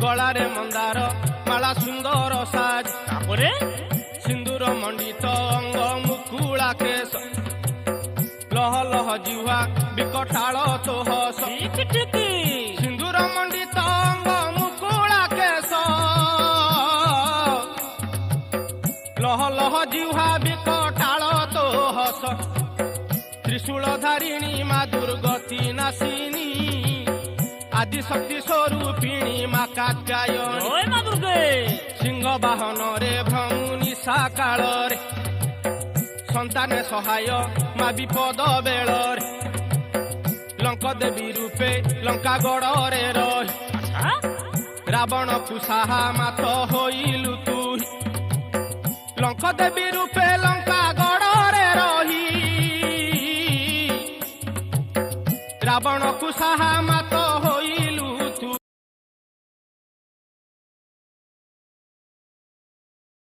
गलारे मंदार माला सुंदर साज तापरे सिंदूर मंडित अंग मुकुला केश लह लह जिह्वा विकटाल तो हस ठीक ठीक सिंदूर मंडित अंग मुकुला केश लह लह जिह्वा विकटाल तो हस त्रिशूल धारिणी माँ दुर्गति नासिनी आदि शक्ति स्वरूपिणी माँ कात्यायनी जय मां दुर्गे सिंह बाहन रे भ्रमुनि साकाल रे संतान सहाय माँ विपद बेल लंक देवी रूपे लंका गड़े रही अच्छा रावण कुशाहा मात होइलु तू लंक देवी रूपे लंका गड़े रही रावण कुशाहा मात